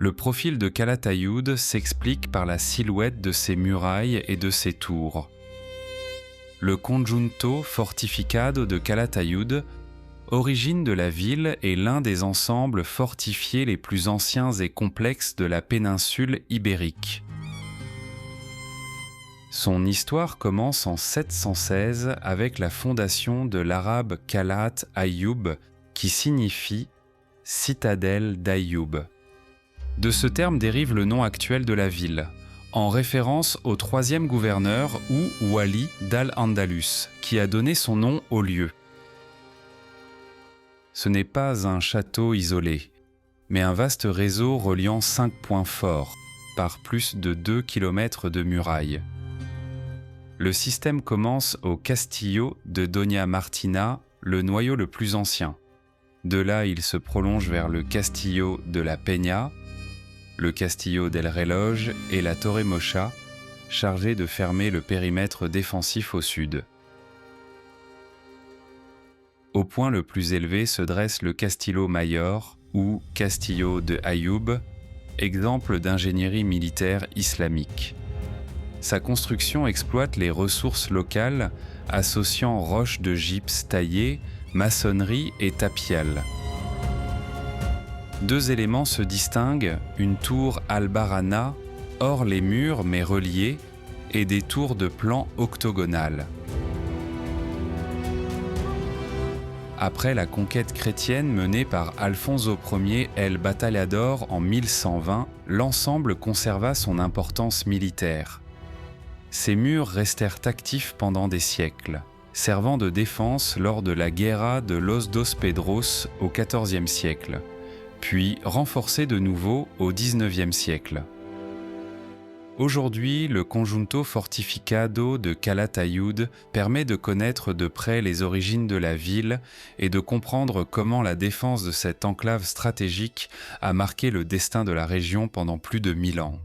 Le profil de Calatayud s'explique par la silhouette de ses murailles et de ses tours. Le conjunto fortificado de Calatayud, origine de la ville, est l'un des ensembles fortifiés les plus anciens et complexes de la péninsule ibérique. Son histoire commence en 716 avec la fondation de l'arabe Calat Ayyub, qui signifie « citadelle d'Ayyub ». De ce terme dérive le nom actuel de la ville, en référence au troisième gouverneur ou wali d'Al-Andalus, qui a donné son nom au lieu. Ce n'est pas un château isolé, mais un vaste réseau reliant 5 points forts, par plus de 2 km de murailles. Le système commence au Castillo de Doña Martina, le noyau le plus ancien. De là, il se prolonge vers le Castillo de la Peña, le Castillo del Reloj et la Torre Mocha, chargés de fermer le périmètre défensif au sud. Au point le plus élevé se dresse le Castillo Mayor ou Castillo de Ayyub, exemple d'ingénierie militaire islamique. Sa construction exploite les ressources locales, associant roches de gypse taillées, maçonnerie et tapial. Deux éléments se distinguent, une tour albarana, hors les murs mais reliée, et des tours de plan octogonal. Après la conquête chrétienne menée par Alfonso Ier el Batallador en 1120, l'ensemble conserva son importance militaire. Ces murs restèrent actifs pendant des siècles, servant de défense lors de la Guerra de los dos Pedros au XIVe siècle, puis renforcés de nouveau au XIXe siècle. Aujourd'hui, le conjunto fortificado de Calatayud permet de connaître de près les origines de la ville et de comprendre comment la défense de cette enclave stratégique a marqué le destin de la région pendant plus de 1000 ans.